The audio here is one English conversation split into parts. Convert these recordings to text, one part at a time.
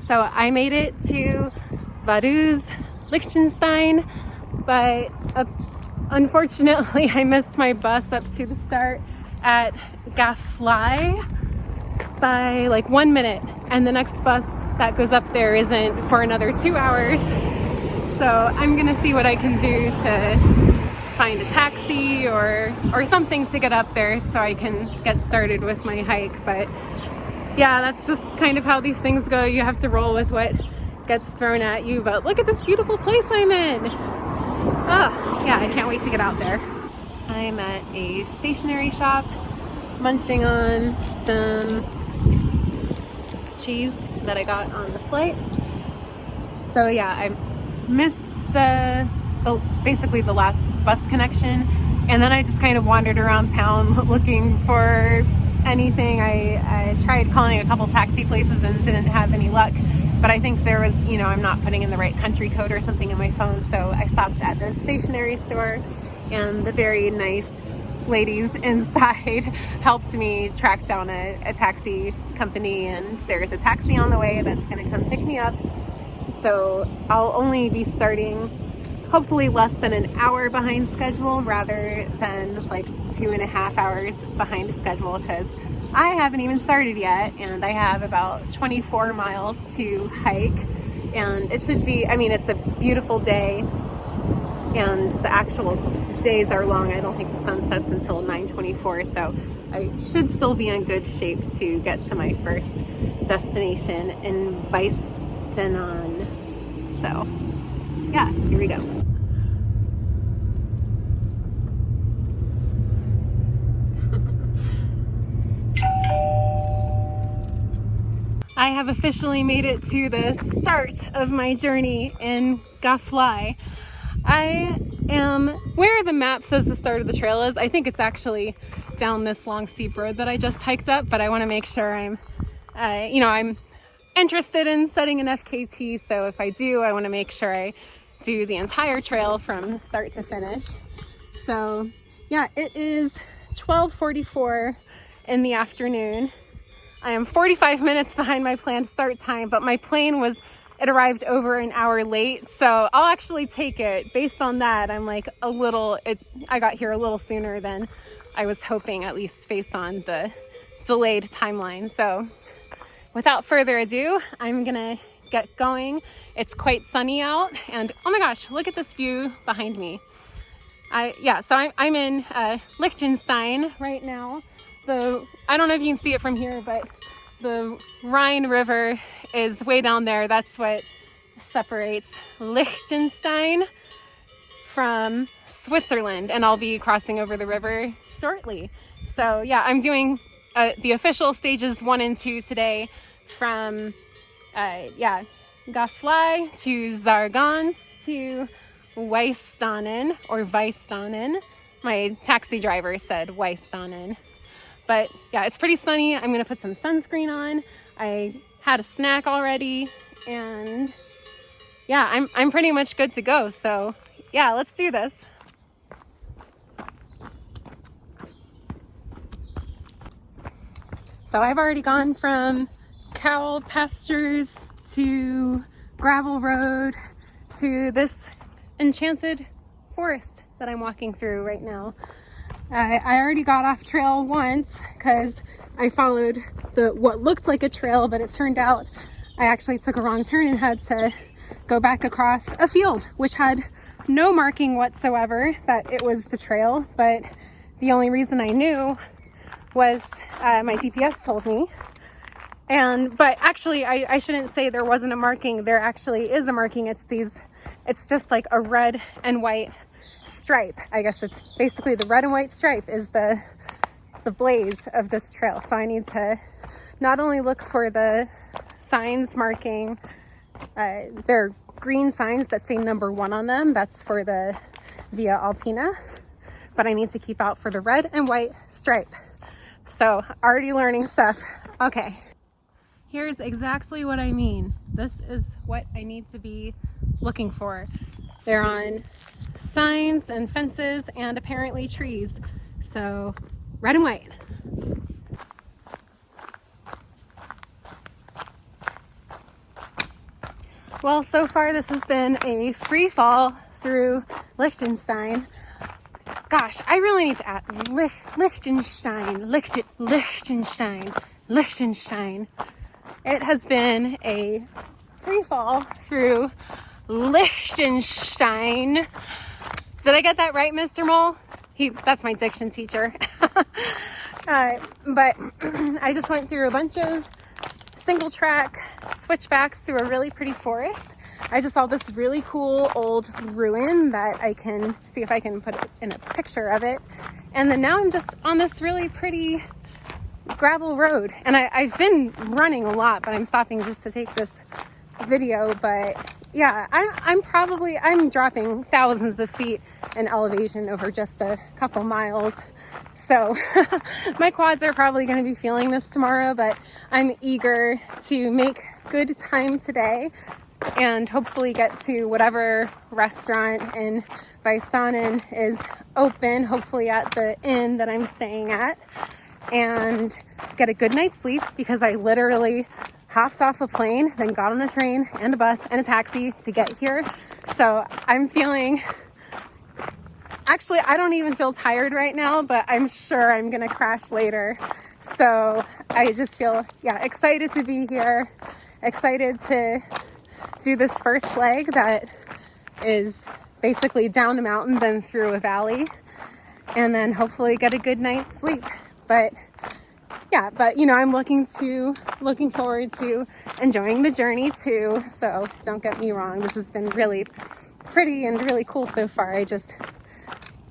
So I made it to Vaduz, Liechtenstein, but unfortunately I missed my bus up to the start at Gaflei by like 1 minute, and the next bus that goes up there isn't for another 2 hours. So I'm gonna see what I can do to find a taxi or something to get up there so I can get started with my hike. But yeah, that's just kind of how these things go. You have to roll with what gets thrown at you. But look at this beautiful place I'm in. Oh, yeah, I can't wait to get out there. I'm at a stationery shop munching on some cheese that I got on the flight. So yeah, I missed basically the last bus connection, and then I just kind of wandered around town looking for anything. I tried calling a couple taxi places and didn't have any luck, but I think there was, I'm not putting in the right country code or something in my phone, so I stopped at the stationery store, and the very nice ladies inside helped me track down a taxi company, and there's a taxi on the way that's going to come pick me up. So I'll only be starting hopefully less than an hour behind schedule rather than like 2.5 hours behind schedule, because I haven't even started yet and I have about 24 miles to hike, and it should be, it's a beautiful day and the actual days are long. I don't think the sun sets until 9:24, so I should still be in good shape to get to my first destination in Weisstannen. So yeah, here we go. I have officially made it to the start of my journey in Gaflei. I am where the map says the start of the trail is. I think it's actually down this long steep road that I just hiked up, but I want to make sure I'm interested in setting an FKT, so if I do, I want to make sure I do the entire trail from start to finish. So yeah, it is 12:44 in the afternoon. I am 45 minutes behind my planned start time, but my plane it arrived over an hour late, so I'll actually take it. Based on that, I'm like I got here a little sooner than I was hoping, at least based on the delayed timeline. So without further ado, I'm gonna get going. It's quite sunny out, and oh my gosh, look at this view behind me. So I'm in Liechtenstein right now. I don't know if you can see it from here, but the Rhine River is way down there. That's what separates Liechtenstein from Switzerland, and I'll be crossing over the river shortly. So yeah, I'm doing the official stages 1 and 2 today from Gaflei to Zargans to Weisstannen. My taxi driver said Weisstannen. But yeah, it's pretty sunny. I'm gonna put some sunscreen on. I had a snack already, and yeah, I'm pretty much good to go. So yeah, let's do this. So I've already gone from cow pastures to gravel road to this enchanted forest that I'm walking through right now. I already got off trail once because I followed what looked like a trail, but it turned out I actually took a wrong turn and had to go back across a field which had no marking whatsoever that it was the trail. But the only reason I knew was my GPS told me. But actually I shouldn't say there wasn't a marking. There actually is a marking. It's just like a red and white stripe. I guess it's basically the red and white stripe is the blaze of this trail. So I need to not only look for the signs marking, they're green signs that say number 1 on them. That's for the Via Alpina, but I need to keep out for the red and white stripe. So already learning stuff. Okay. Here's exactly what I mean. This is what I need to be looking for. They're on signs and fences and apparently trees. So red and white. Well, so far this has been a free fall through Liechtenstein. Gosh, I really need to add Liechtenstein. It has been a free fall through Liechtenstein. Did I get that right, Mr. Mole? That's my diction teacher. But I just went through a bunch of single track switchbacks through a really pretty forest. I just saw this really cool old ruin that I can see if I can put in a picture of it. And then now I'm just on this really pretty gravel road. And I've been running a lot, but I'm stopping just to take this video. But yeah, I'm dropping thousands of feet in elevation over just a couple miles. So my quads are probably going to be feeling this tomorrow, but I'm eager to make good time today and hopefully get to whatever restaurant in Weisstannen is open, hopefully at the inn that I'm staying at, and get a good night's sleep because I literally hopped off a plane, then got on a train and a bus and a taxi to get here. So I'm feeling... Actually, I don't even feel tired right now, but I'm sure I'm going to crash later. So I just feel, excited to be here, excited to do this first leg that is basically down a mountain, then through a valley, and then hopefully get a good night's sleep. But I'm looking forward to enjoying the journey too. So don't get me wrong, this has been really pretty and really cool so far. I just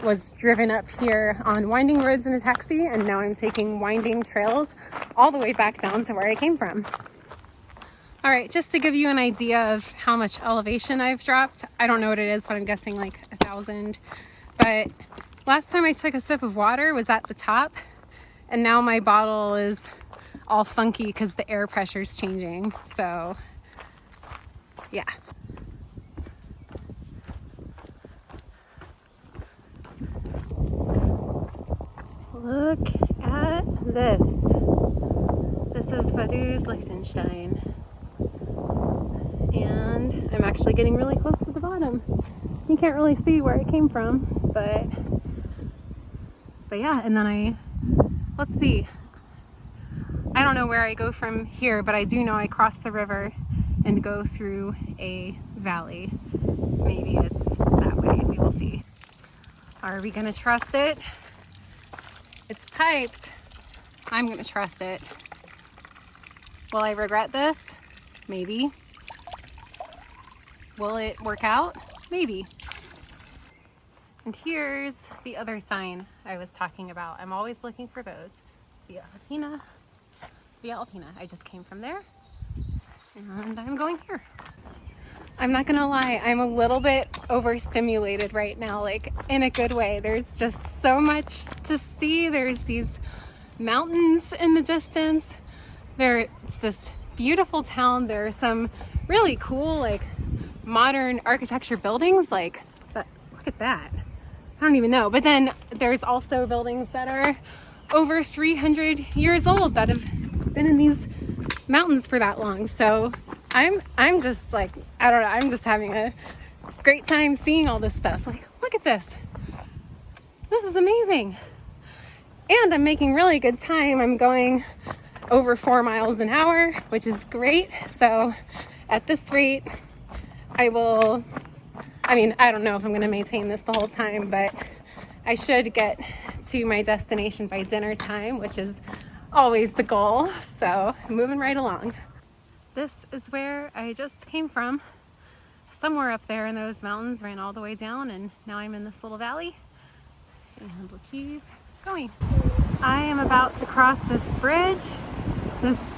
was driven up here on winding roads in a taxi, and now I'm taking winding trails all the way back down to where I came from. All right, just to give you an idea of how much elevation I've dropped, I don't know what it is, but I'm guessing like 1,000. But last time I took a sip of water was at the top, and now my bottle is all funky because the air pressure is changing. So yeah. Look at this. This is Vaduz, Liechtenstein. And I'm actually getting really close to the bottom. You can't really see where it came from, but yeah, and then let's see. I don't know where I go from here, but I do know I cross the river and go through a valley. Maybe it's that way, we will see. Are we gonna trust it? It's piped. I'm gonna trust it. Will I regret this? Maybe. Will it work out? Maybe. And here's the other sign I was talking about. I'm always looking for those. Via Alpina. I just came from there and I'm going here. I'm not gonna lie, I'm a little bit overstimulated right now, like in a good way. There's just so much to see. There's these mountains in the distance. It's this beautiful town. There are some really cool, like modern architecture buildings, look at that. I don't even know. But then there's also buildings that are over 300 years old that have been in these mountains for that long. So I'm just like, I don't know, I'm just having a great time seeing all this stuff. Like, look at this. This is amazing. And I'm making really good time. I'm going over 4 miles an hour, which is great. So at this rate, I don't know if I'm going to maintain this the whole time, but I should get to my destination by dinner time, which is always the goal. So I'm moving right along. This is where I just came from. Somewhere up there in those mountains, ran all the way down, and now I'm in this little valley. And we'll keep going. I am about to cross this bridge, this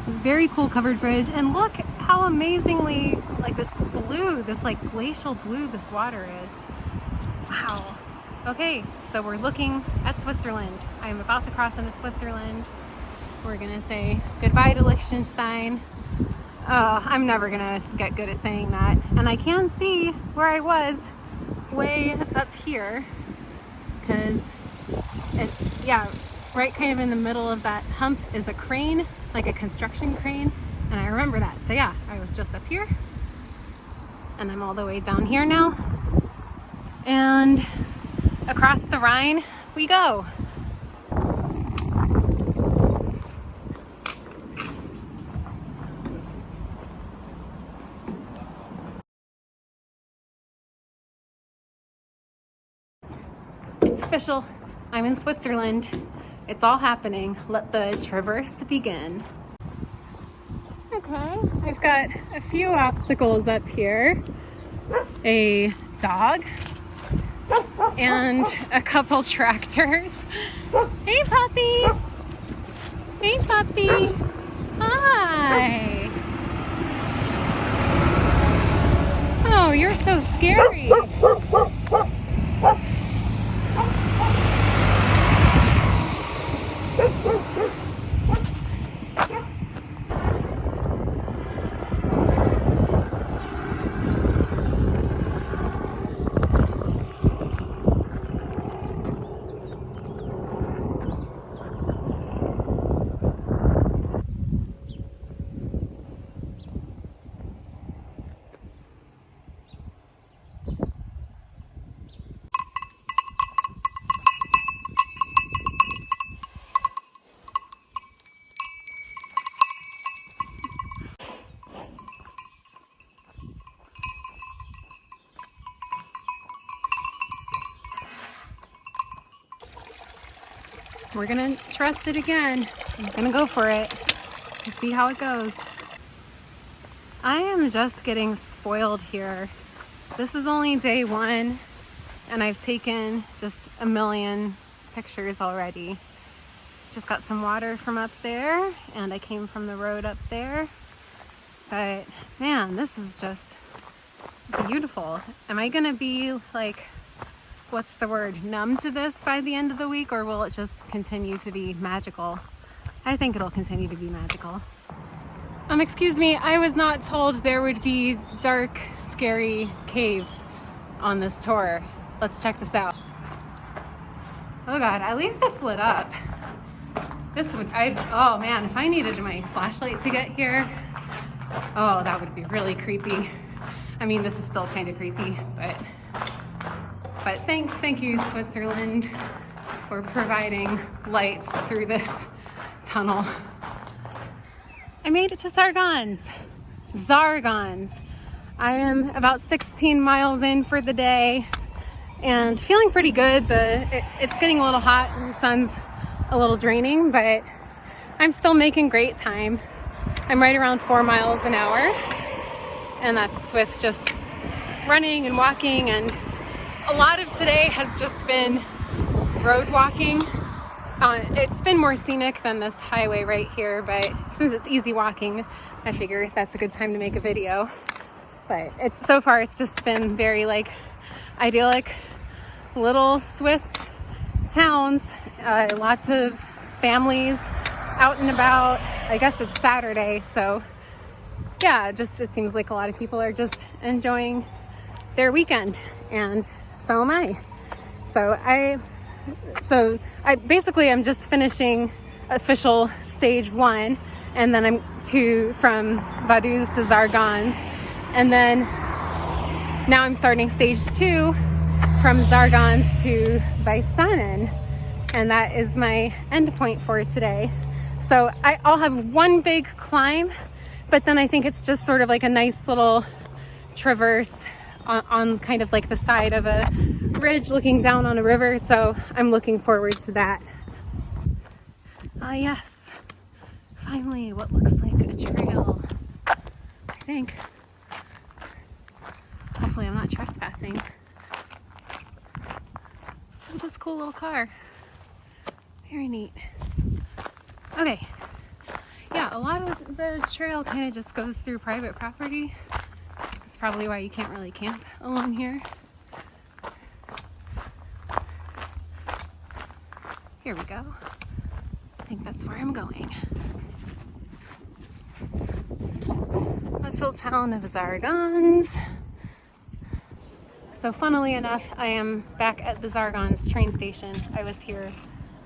very cool covered bridge, and look how amazingly this glacial blue this water is. Wow. Okay, so we're looking at Switzerland. I'm about to cross into Switzerland. We're gonna say goodbye to Liechtenstein. Oh, I'm never gonna get good at saying that. And I can see where I was way up here, because right kind of in the middle of that hump is a crane, like a construction crane, and I remember that. So yeah, I was just up here and I'm all the way down here now. And across the Rhine we go. It's official. I'm in Switzerland. It's all happening. Let the traverse begin. Okay, I've got a few obstacles up here. A dog and a couple tractors. Hey puppy! Hey puppy! Hi! Oh, you're so scary. We're gonna trust it again. I'm gonna go for it and see how it goes. I am just getting spoiled here. This is only day one and I've taken just a million pictures already. Just got some water from up there and I came from the road up there. But man, this is just beautiful. Am I gonna be like, what's the word, numb to this by the end of the week, or will it just continue to be magical? I think it'll continue to be magical. Excuse me, I was not told there would be dark, scary caves on this tour. Let's check this out. Oh God, at least it's lit up. Oh man, if I needed my flashlight to get here, oh, that would be really creepy. I mean, this is still kind of creepy, but thank you, Switzerland, for providing lights through this tunnel. I made it to Zargans. I am about 16 miles in for the day and feeling pretty good. It's getting a little hot and the sun's a little draining, but I'm still making great time. I'm right around 4 miles an hour, and that's with just running and walking, and a lot of today has just been road walking. It's been more scenic than this highway right here, but since it's easy walking, I figure that's a good time to make a video. But so far it's just been very like idyllic little Swiss towns, lots of families out and about. I guess it's Saturday, so yeah, it seems like a lot of people are just enjoying their weekend, and so am I. So I'm just finishing official stage 1, and then I'm from Vaduz to Zargans, and then now I'm starting stage 2 from Zargans to Weisstannen, and that is my end point for today. So I'll have one big climb, but then I think it's just sort of like a nice little traverse on kind of like the side of a ridge looking down on a river, so I'm looking forward to that. Yes, finally what looks like a trail, I think. Hopefully I'm not trespassing. Look at this cool little car. Very neat. Okay, yeah, a lot of the trail kind of just goes through private property. That's probably why you can't really camp along here. Here we go. I think that's where I'm going. Little town of Zargans. So funnily enough, I am back at the Zargans train station. I was here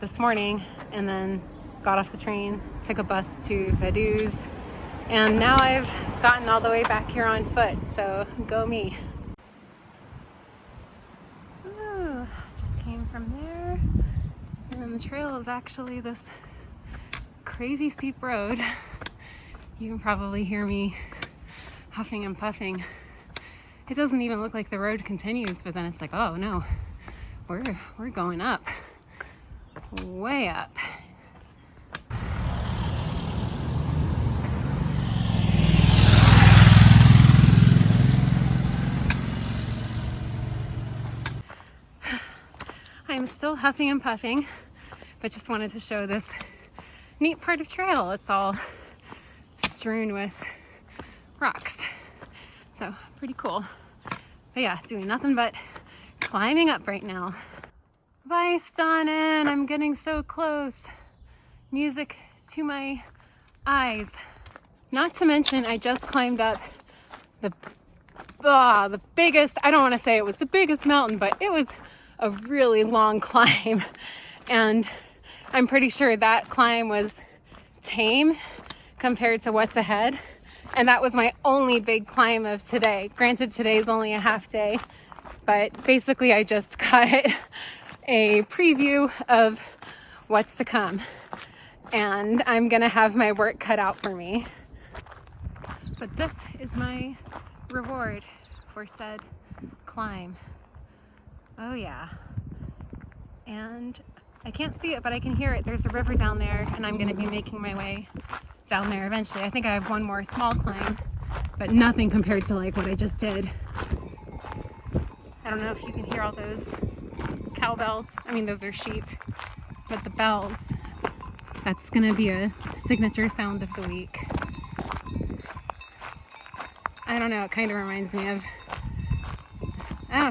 this morning and then got off the train, took a bus to Vaduz, And now I've gotten all the way back here on foot, so go me. Ooh, just came from there. And then the trail is actually this crazy steep road. You can probably hear me huffing and puffing. It doesn't even look like the road continues, but then it's like, oh no, we're going up, way up. I'm still huffing and puffing, but just wanted to show this neat part of trail. It's all strewn with rocks, so pretty cool. But yeah, doing nothing but climbing up right now. Weisstannen, I'm getting so close. Music to my eyes. Not to mention, I just climbed up the biggest, I don't want to say it was the biggest mountain, but it was a really long climb. And I'm pretty sure that climb was tame compared to what's ahead. And that was my only big climb of today. Granted, today's only a half day, but basically I just got a preview of what's to come. And I'm gonna have my work cut out for me. But this is my reward for said climb. Oh yeah. And I can't see it, but I can hear it. There's a river down there, and I'm gonna be making my way down there eventually. I think I have one more small climb, but nothing compared to like what I just did. I don't know if you can hear all those cowbells. I mean, those are sheep, but the bells, that's gonna be a signature sound of the week. I don't know, it kind of reminds me of,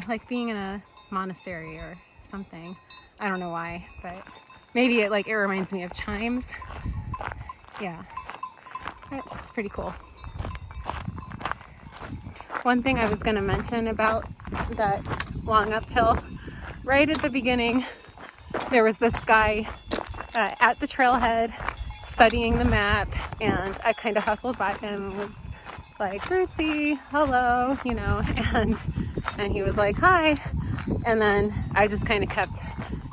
like being in a monastery or something. I don't know why, but maybe it reminds me of chimes. Yeah, it's pretty cool. One thing I was going to mention about that long uphill, right at the beginning, there was this guy at the trailhead studying the map, and I kind of hustled by him and was like, Rootsy, hello, you know, and he was like, hi. And then I just kind of kept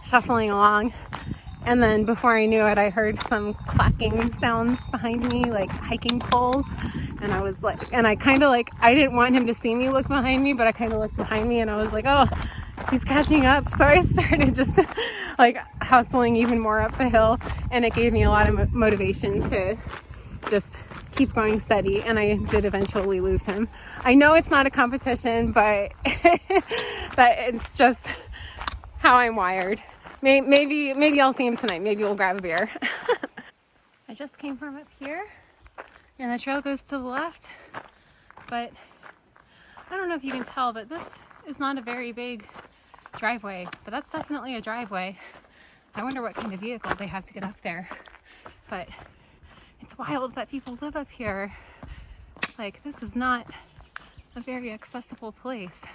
shuffling along. And then before I knew it, I heard some clacking sounds behind me, like hiking poles. And I was like, and I kind of like, I didn't want him to see me look behind me, but I kind of looked behind me and I was like, oh, he's catching up. So I started just like hustling even more up the hill. And it gave me a lot of motivation to just keep going steady. And I did eventually lose him. I know it's not a competition, but that it's just how I'm wired. Maybe I'll see him tonight. Maybe we'll grab a beer. I just came from up here, and the trail goes to the left, but I don't know if you can tell, but this is not a very big driveway, but that's definitely a driveway. I wonder what kind of vehicle they have to get up there, but it's wild that people live up here. Like, this is not a very accessible place,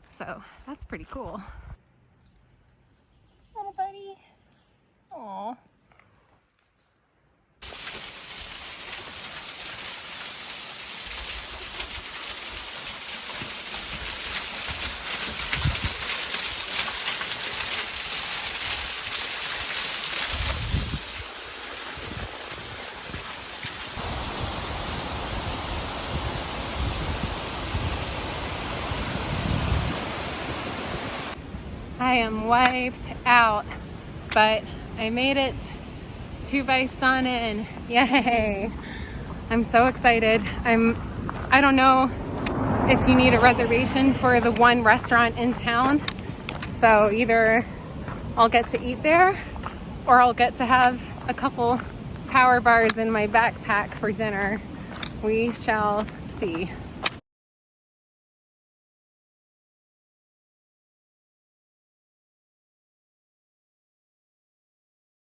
so that's pretty cool. Little buddy. Aww. I am wiped out, but I made it to Weisstannen. Yay! I'm so excited. I don't know if you need a reservation for the one restaurant in town. So either I'll get to eat there or I'll get to have a couple power bars in my backpack for dinner. We shall see.